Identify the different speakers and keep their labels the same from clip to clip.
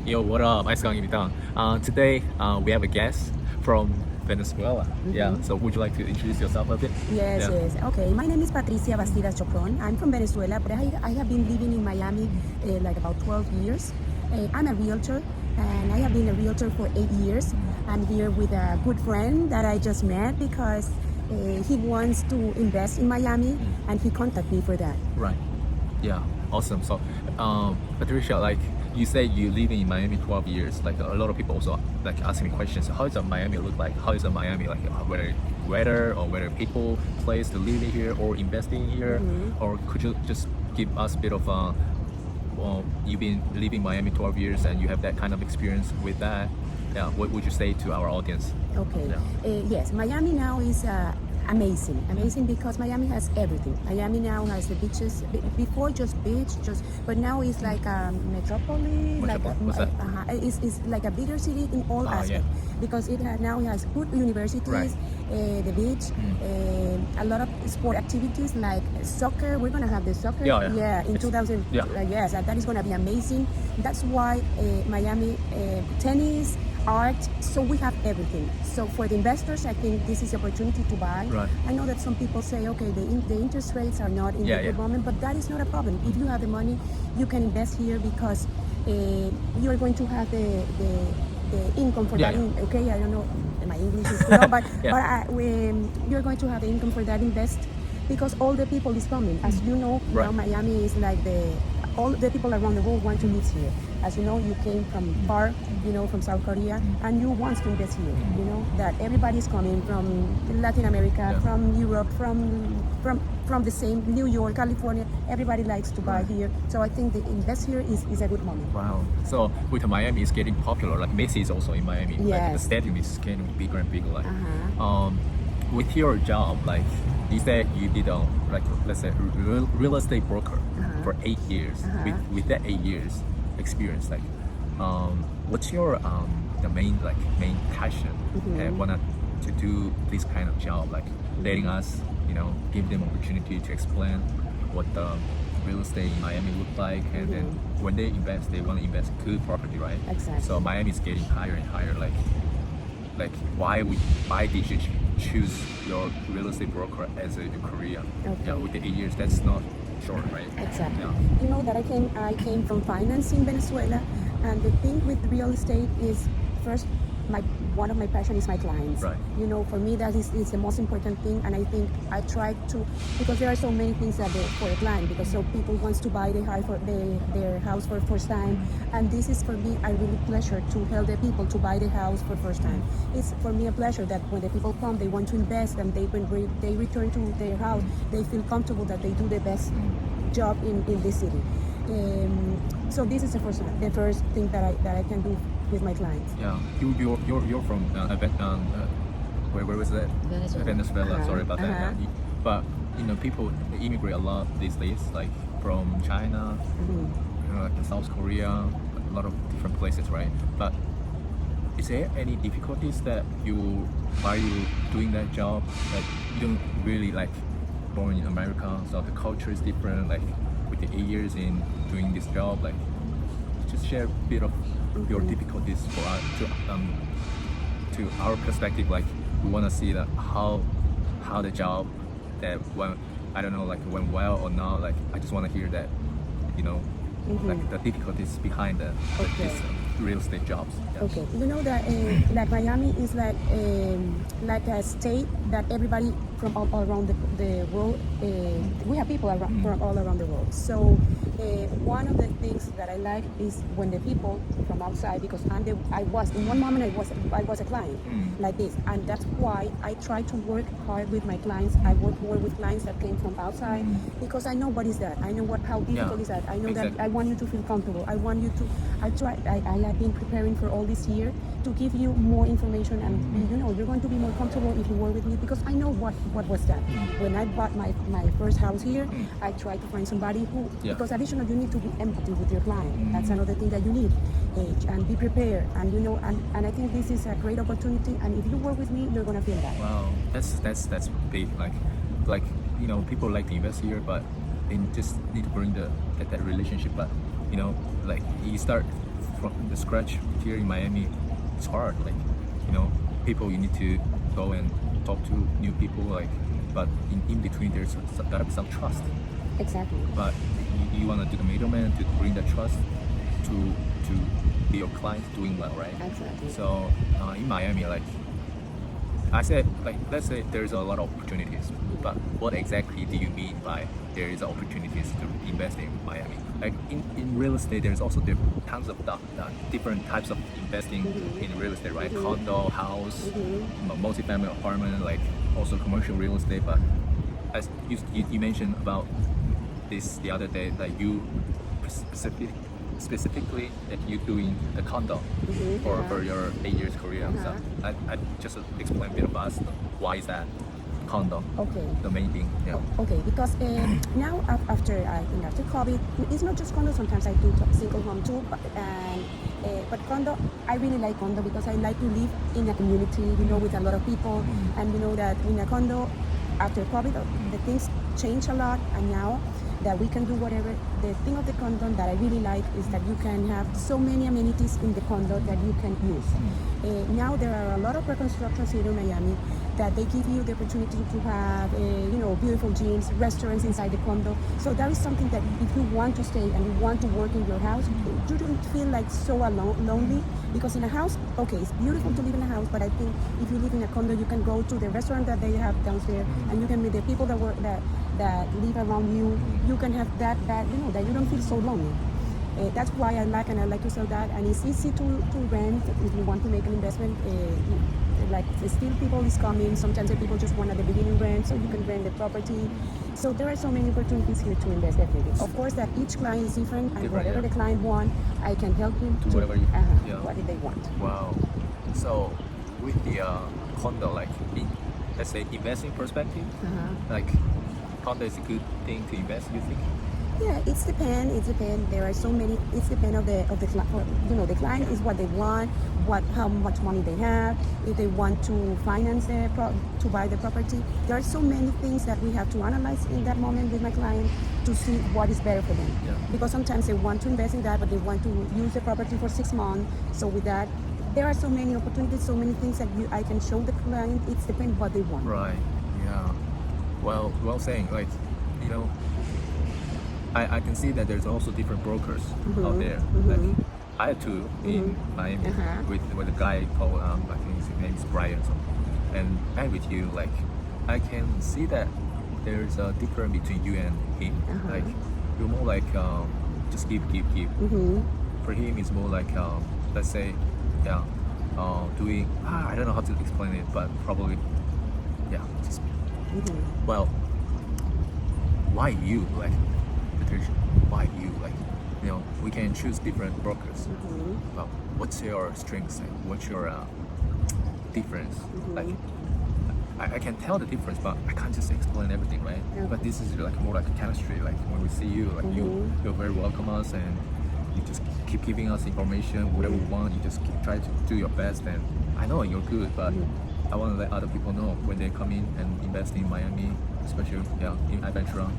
Speaker 1: Yo, what up? 아이스강입니다. Today we have a guest from Venezuela. Yeah. So would you like to introduce yourself a bit?
Speaker 2: Yes,
Speaker 1: Yeah.
Speaker 2: yes. Okay, my name is Patricia I'm from Venezuela, but I have been living in Miami like about 12 years. I'm a realtor, and I have been a realtor for 8 years. I'm here with a good friend that I just met because he wants to invest in Miami, and he contacted me for that.
Speaker 1: Right. Yeah. Awesome. So, Patricia, like you said, you live in Miami 12 years. Like a lot of people also like asking me questions. How does Miami look like? How is Miami like? Whether weather or whether people place to live in here or investing here, or could you just give us a bit of well, you've been living in Miami 12 years and you have that kind of experience with that. Yeah. What would you say to our audience?
Speaker 2: Okay.
Speaker 1: Yeah.
Speaker 2: Yes, Miami now is amazing because Miami has everything. Miami now has the beaches. Before just beach, but now it's like a metropolis.
Speaker 1: What's that?
Speaker 2: It's like a bigger city in all aspects because it now has good universities,
Speaker 1: Right.
Speaker 2: The beach, a lot of sport activities like soccer. We're gonna have the soccer.
Speaker 1: Yeah.
Speaker 2: In 2000.
Speaker 1: Yeah.
Speaker 2: Yes, that is gonna be amazing. That's why Miami tennis. Art, so we have everything. So for the investors, I think this is the opportunity to buy.
Speaker 1: Right.
Speaker 2: I know that some people say, okay, the interest rates are not in the good moment, but that is not a problem. If you have the money, you can invest here because you're going to have the income for that. Okay, I don't know, my English is slow, but you're going to have the income for that invest because all the people is coming. As you know, now Miami is like all the people around the world want to live here. As you know, you came from far, from South Korea, and you want to invest here. You know that everybody's coming from Latin America, from Europe, from the same New York, California. Everybody likes to buy here, so I think the invest here is a good moment.
Speaker 1: Wow. So with Miami, it's getting popular. Like Messi is also in Miami.
Speaker 2: Yes.
Speaker 1: Like the stadium is getting bigger and bigger. Like, with your job, like you said, you did like let's say real estate broker for 8 years. With that 8 years experience, like what's your the main passion and wanna to do this kind of job, like letting us give them opportunity to explain what the real estate in Miami look like, and then when they invest, they want to invest good property, right?
Speaker 2: Exactly.
Speaker 1: So Miami is getting higher and higher. Like why did you choose your real estate broker as a career?
Speaker 2: Okay.
Speaker 1: Yeah, with the 8 years, that's not short, right?
Speaker 2: Exactly.
Speaker 1: Yeah.
Speaker 2: You know that I came from finance in Venezuela, and the thing with real estate is first, one of my passion is my clients.
Speaker 1: Right.
Speaker 2: For me that is the most important thing, and I think I try to, because there are so many things that for a client, because so people wants to buy their house for first time, and this is for me a really pleasure to help the people to buy the house for first time. It's for me a pleasure that when the people come, they want to invest, and when they return to their house, they feel comfortable that they do the best job in this city. So this is the first thing that I can do with my clients.
Speaker 1: Yeah, you're from where was that? Venezuela. Sorry about that. Yeah. But people immigrate a lot these days, like from China, like South Korea, a lot of different places, right? But is there any difficulties while you doing that job, that you don't really like born in America, so the culture is different, like with the 8 years in doing this job, like just share a bit of your difficulties for us to our perspective. Like we want to see that how the job that went well or not. Like I just want to hear that like the difficulties behind this real estate jobs. Yeah.
Speaker 2: Okay, you know that like Miami is like a state that everybody from all around the world, we have people from all around the world. So one of the things that I like is when the people from outside, because in one moment I was a client like this, and that's why I try to work hard with my clients. I work more with clients that came from outside because I know what is that. I know how difficult is that. I know that I want you to feel comfortable. I have been preparing for all this year to give you more information, and you're going to be more comfortable if you work with me, because I know what was that. When I bought my first house here, I tried to find somebody who, because additional you need to be empathy with your client. That's another thing that you need, and be prepared, and and I think this is a great opportunity, and if you work with me, you're gonna feel that.
Speaker 1: Wow, that's big. Like people like to invest here, but they just need to bring that relationship. But like you start from the scratch here in Miami, it's hard. Like, people you need to go and talk to new people. Like, but in between there's gotta be some trust.
Speaker 2: Exactly.
Speaker 1: But you wanna do the middleman to bring that trust to be your client doing well, right?
Speaker 2: Exactly.
Speaker 1: So in Miami, like I said, like let's say there's a lot of opportunities, but what exactly do you mean by there is opportunities to invest in Miami? Like in real estate, there's also tons of different types of investing in real estate, right? Condo, house, multi-family apartment, like also commercial real estate. But as you mentioned about this the other day, like you specifically that you doing the condo for your 8 years career and stuff. I just explain a bit about why is that condo the main thing. Yeah.
Speaker 2: Okay, because now after COVID, it's not just condo. Sometimes I do single home too, but condo, I really like condo because I like to live in a community, with a lot of people, and that in a condo after COVID, the things change a lot, and now that we can do whatever. The thing of the condo that I really like is that you can have so many amenities in the condo that you can use. Now there are a lot of reconstructions here in Miami that they give you the opportunity to have, beautiful gyms, restaurants inside the condo. So that is something that if you want to stay and you want to work in your house, you don't feel like so lonely. Because in a house, okay, it's beautiful to live in a house, but I think if you live in a condo, you can go to the restaurant that they have downstairs, and you can meet the people that live around you. You can have that that you don't feel so lonely. That's why I like to sell that, and it's easy to rent if you want to make an investment. Like still people is coming. Sometimes the people just want at the beginning rent, so you can rent the property. So there are so many opportunities here to invest. Definitely, of course, that each client is different, and whatever the client want, I can help him to
Speaker 1: whatever
Speaker 2: what did they want.
Speaker 1: Wow. So with the condo, like let's say investing perspective, like condo is a good thing to invest. You think?
Speaker 2: Yeah, it depends. There are so many. It depends of the client. The client is what they want, how much money they have, if they want to finance to buy the property. There are so many things that we have to analyze in that moment with my client to see what is better for them.
Speaker 1: Yeah.
Speaker 2: Because sometimes they want to invest in that, but they want to use the property for 6 months. So with that, there are so many opportunities, so many things that I can show the client. It depends what they want.
Speaker 1: Right. Yeah. Well saying. Like, I can see that there's also different brokers out there. Like, I had two in Miami with a guy called I think his name is Brian. And with you, like I can see that there's a difference between you and him. Like you're more like just give. For him, it's more like let's say doing. I don't know how to explain it, but probably just well, why you like? Patricia, why you like? We can choose different brokers. But what's your strengths? And what's your difference? Like, I can tell the difference, but I can't just explain everything, right? But this is like more like a chemistry. Like when we see you, like you're very welcome us, and you just keep giving us information, whatever we want. You just try to do your best, and I know you're good, but I want to let other people know when they come in and invest in Miami, especially in Aventura,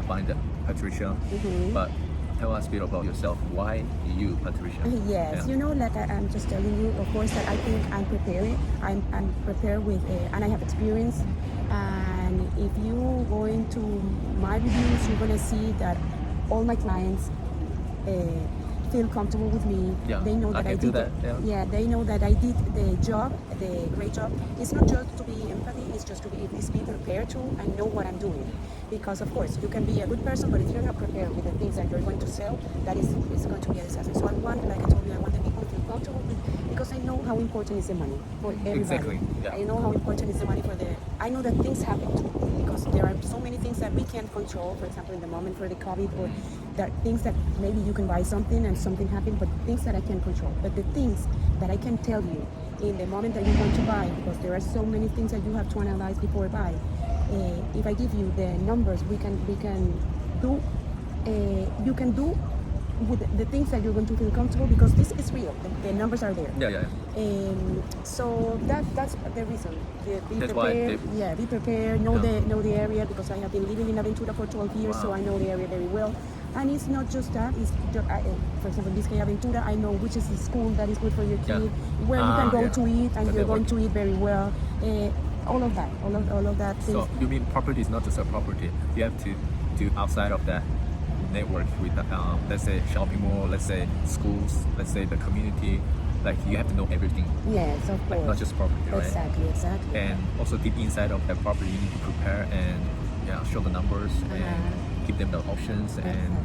Speaker 1: find Patricia. But tell us a bit about yourself. Why you, Patricia?
Speaker 2: Yes, like I'm just telling you, of course, that I think I'm prepared. I'm prepared with, and I have experience. And if you go into my reviews, you're gonna see that all my clients feel comfortable with me. They know that I did
Speaker 1: that.
Speaker 2: They know that I did the great job. It's not just to be empathy, it's just to be prepared to and know what I'm doing. Because of course you can be a good person, but if you're not prepared with the things that you're going to sell, that is going to be a disaster. So I want, like I told you, I want the people to feel comfortable with, because I know how important is the money for everybody.
Speaker 1: Exactly. Yeah.
Speaker 2: I know how important is the money for I know that things happen too, because there are so many things that we can't control. For example, in the moment for the COVID, or there are things that maybe you can buy something and something happened, but things that I can't control. But the things that I can tell you in the moment that you want to buy, because there are so many things that you have to analyze before buy. If I give you the numbers, we can do. You can do with the things that you're going to feel comfortable, because this is real. The numbers are there. So that's the reason. Be prepared. Be prepared. Know the area, because I have been living in Aventura for 12 years, so I know the area very well. And it's not just that. It's for example, this Aventura, I know which is the school that is good for your kid, where you can go to eat and you're going to eat very well. All of that, all of that.
Speaker 1: So you mean property is not just a property? You have to do outside of that network with, let's say shopping mall, let's say schools, let's say the community. Like you have to know everything.
Speaker 2: Yes, of course.
Speaker 1: Like not just property, right?
Speaker 2: Exactly.
Speaker 1: And also deep inside of that property, you need to prepare and show the numbers and give them the options and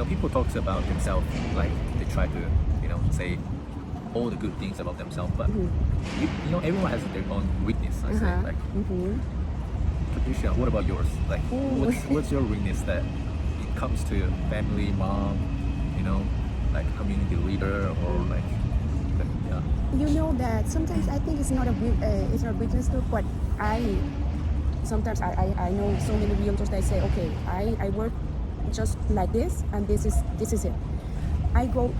Speaker 1: people talk about themselves like they try to say all the good things about themselves, but everyone has their own weakness. I say like. Patricia, what about yours? Like, what's your weakness that it comes to family, mom, like community leader or like
Speaker 2: You know that sometimes I think it's not a weakness too, but sometimes I know so many realtors that say, okay, I work just like this and this is it. I go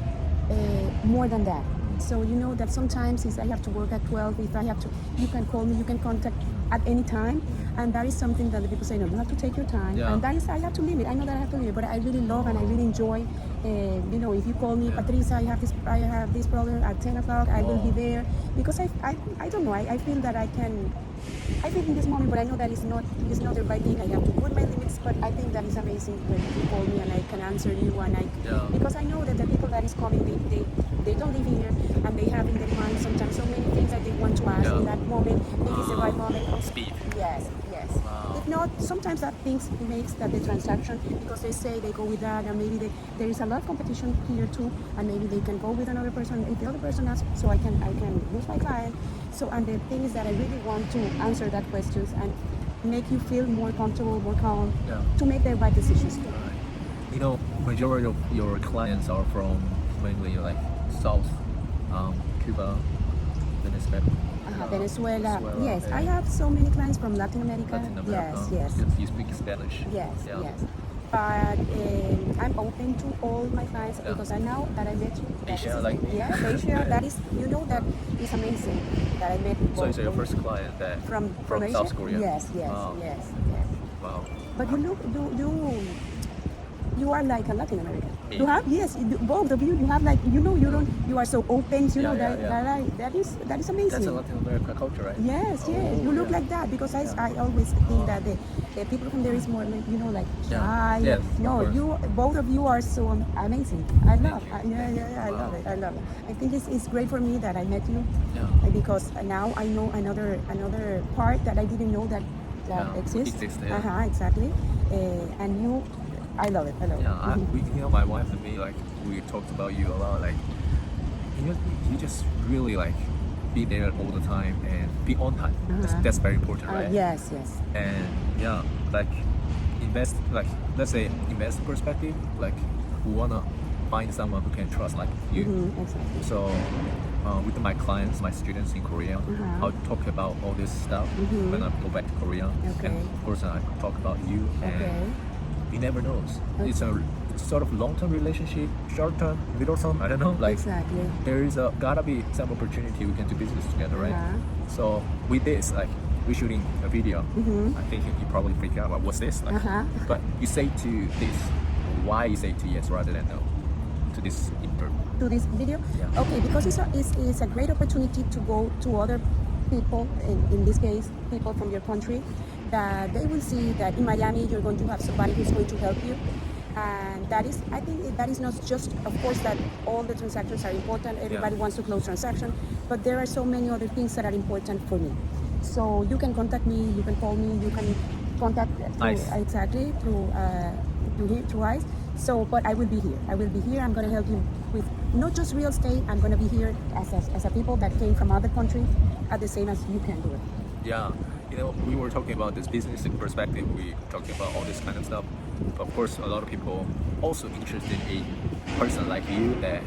Speaker 2: more than that. So you know that sometimes if I have to work at 12, if I have to, you can call me, you can contact at any time, and that is something that the people say, no, you have to take your time, and that is, I have to limit. I know that I have to limit, but I really love and I really enjoy. If you call me, Patricia, I have this problem at 10 o'clock, I will be there, because I don't know, I feel that I think in this moment, but I know that it's not the right thing. I have to put my limits, but I think that is amazing when you call me and I can answer you, and because I know that the people that is calling, they don't live here, and they have in their mind sometimes so many things that they want to ask in that moment. Maybe it's the right moment.
Speaker 1: Speed.
Speaker 2: Yes. If not, sometimes that things makes that the transaction, because they say they go with that, and maybe there is a lot of competition here too, and maybe they can go with another person if the other person asks, so I can lose my client. So, and the thing is that I really want to answer that questions and make you feel more comfortable, more calm, to make the right decisions too.
Speaker 1: Majority of your clients are from mainly like South, Cuba, Venezuela.
Speaker 2: Yes, I have so many clients from Latin America. Yes.
Speaker 1: You speak Spanish.
Speaker 2: Yes. But I'm open to all my clients because I know that I met you.
Speaker 1: Asia like me.
Speaker 2: Yeah, Asia. That is, that is amazing. That I met.
Speaker 1: So is your first client that
Speaker 2: from Asia?
Speaker 1: South Korea?
Speaker 2: Yes.
Speaker 1: Wow.
Speaker 2: But you are like a Latin American. You have both of you. You have like you are so open. That is amazing.
Speaker 1: That's a Latin American culture, right?
Speaker 2: Yes. You look like that because I always think that the people from there is more like shy.
Speaker 1: Yes,
Speaker 2: No, both of you are so amazing. I love it. I love it. I think it's great for me that I met you because now I know another part that I didn't know that exists. Exactly. And you. I love it.
Speaker 1: My wife and me, like, we talked about you a lot. Like, you just really like be there all the time and be on time. That's very important, right?
Speaker 2: Yes.
Speaker 1: And like invest, like let's say investor perspective, like we wanna find someone who can trust, like you.
Speaker 2: Exactly.
Speaker 1: So with my clients, my students in Korea, I'll talk about all this stuff when I go back to Korea. And of course, I talk about you and. You never know. It's a sort of long-term relationship, short-term, middle-term. I don't know. Like there is gotta be some opportunity we can do business together, right? So with this, like we're shooting a video. I think you probably freak out about what's this, like, but you say to this, why you say to yes rather than no to this interview.
Speaker 2: To this video?
Speaker 1: Yeah.
Speaker 2: Okay, because it's a great opportunity to go to other people, in this case, people from your country, that they will see that in Miami you're going to have somebody who's going to help you. And that is, I think that is not just, of course, that all the transactions are important. Everybody wants to close transactions, but there are so many other things that are important for me. So you can contact me, you can call me, you can contact through ICE. So, but I will be here. I'm going to help you with not just real estate. I'm going to be here as a people that came from other countries at the same as you can do it.
Speaker 1: Yeah. We were talking about this business perspective. We talking about all this kind of stuff. But of course, a lot of people also interested in a person like you that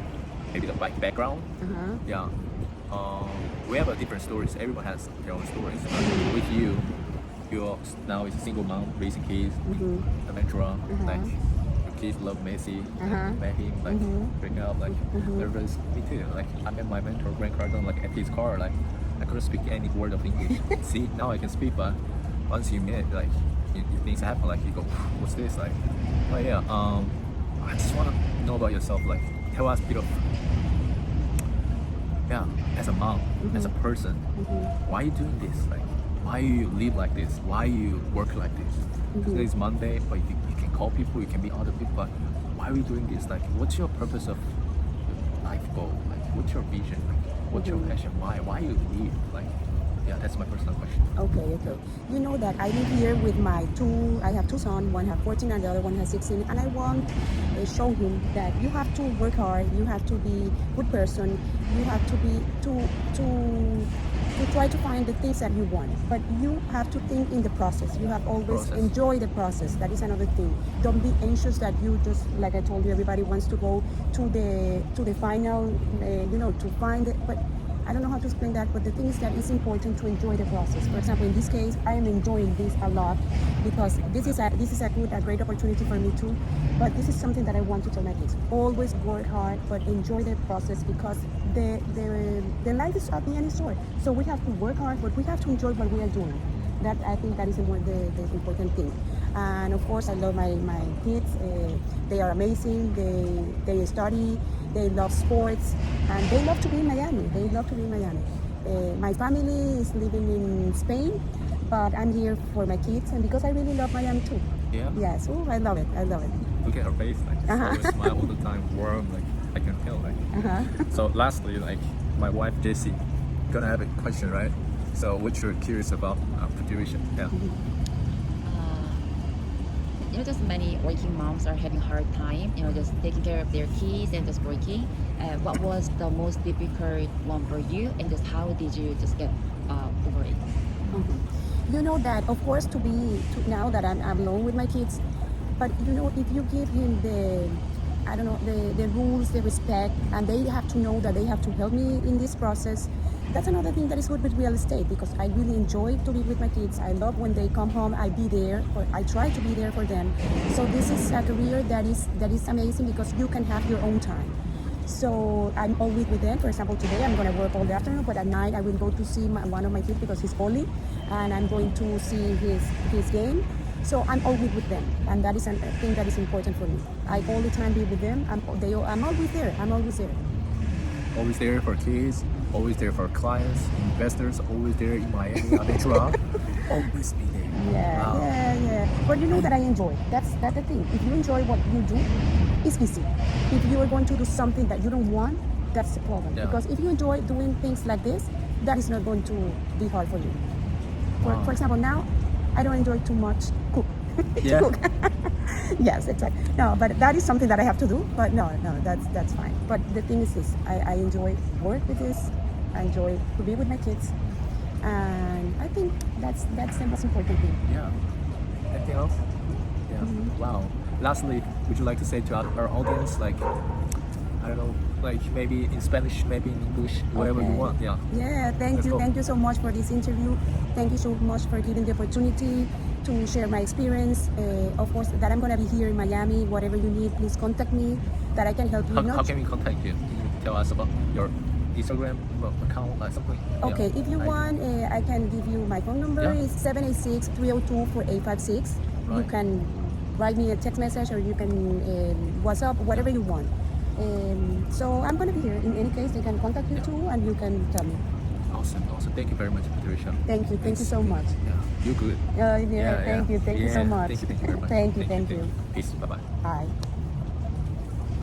Speaker 1: maybe the background. We have different stories. Everyone has their own stories. With you, you're now is a single mom raising kids. Aventura, like your kids love Messi. Met him, like bring up, like nervous. Me too. Like I met my mentor Grant like at his car, like. I couldn't speak any word of English. See, now I can speak, but once you meet, like, things happen, like you go, what's this? Like, oh yeah, I just want to know about yourself. Like, tell us a bit of, yeah, as a mom, as a person, why are you doing this? Like, why you live like this? Why you work like this? Today is Monday, but you can call people, you can meet other people, but why are we doing this? Like, what's your purpose of life goal? Like, what's your vision? Like, what's your passion? Why you live? Like, yeah, that's my personal question.
Speaker 2: Okay. You know that I live here with I have two sons, one has 14 and the other one has 16, and I want to show him that you have to work hard, you have to be a good person, you have to be, to try to find the things that you want, but you have to think in the process. You have always enjoy the process. That is another thing. Don't be anxious that you just, like I told you, everybody wants to go to the final, to find it, but I don't know how to explain that, but the thing is that it's important to enjoy the process. For example, in this case, I am enjoying this a lot because this is a great opportunity for me too. But this is something that I want to tell my kids: always work hard, but enjoy the process because the life is at the end is short. So we have to work hard, but we have to enjoy what we are doing. That I think that is the important thing. And of course, I love my kids. They are amazing. They study. They love sports, and they love to be in Miami. My family is living in Spain, but I'm here for my kids, and because I really love Miami too.
Speaker 1: Yeah.
Speaker 2: Yes. Oh, I love it.
Speaker 1: Look at her face, like it's always smile all the time, warm, like I can tell, like. So lastly, like my wife Jessie, gonna have a question, right? So what you're curious about, Patricia? Yeah.
Speaker 3: Just many working moms are having a hard time, just taking care of their kids and just working. What was the most difficult one for you, and just how did you just get over it?
Speaker 2: You know that, of course, now that I'm alone with my kids, but if you give him the rules, the respect, and they have to know that they have to help me in this process. That's another thing that is good with real estate, because I really enjoy to be with my kids. I love when they come home, I be there, or I try to be there for them. So this is a career that is amazing because you can have your own time. So I'm always with them. For example, today I'm going to work all the afternoon, but at night I will go to see one of my kids because he's poorly, and I'm going to see his game. So I'm always with them, and that is a thing that is important for me. I all the time be with them. I'm always there.
Speaker 1: Always there for kids, always there for clients, investors, always there in Miami, Aventura. Always be there.
Speaker 2: Yeah. But you know that I enjoy. That's the thing. If you enjoy what you do, it's easy. If you are going to do something that you don't want, that's the problem.
Speaker 1: Yeah.
Speaker 2: Because if you enjoy doing things like this, that is not going to be hard for you. For example, now I don't enjoy too much cook.
Speaker 1: Yeah.
Speaker 2: To cook. Yes, exactly. No, but that is something that I have to do. But no, that's fine. But the thing is this: I enjoy work with this. I enjoy to be with my kids, and I think that's the most important thing.
Speaker 1: Yeah. Anything else? Yeah. Wow. Lastly, would you like to say to our audience, like, I don't know, like maybe in Spanish, maybe in English, whatever you want? Yeah.
Speaker 2: Yeah. Thank you. Thank you so much for this interview. Thank you so much for giving the opportunity to share my experience. Of course, that I'm gonna be here in Miami. Whatever you need, please contact me. That I can help you.
Speaker 1: How can we contact you? Can you tell us about your Instagram account or something?
Speaker 2: Okay, if you want, I can give you my phone number.
Speaker 1: Yeah.
Speaker 2: It's 786-302-4856.
Speaker 1: Right.
Speaker 2: You can write me a text message, or you can WhatsApp, whatever you want. So I'm going to be here. In any case, they can contact you too, and you can tell me.
Speaker 1: Awesome. Thank you very much, Patricia.
Speaker 2: Thank you so much.
Speaker 1: Yeah, you're good.
Speaker 2: Thank you so much.
Speaker 1: Thank you very much.
Speaker 2: Thank you.
Speaker 1: Peace. Bye-bye.
Speaker 2: Bye.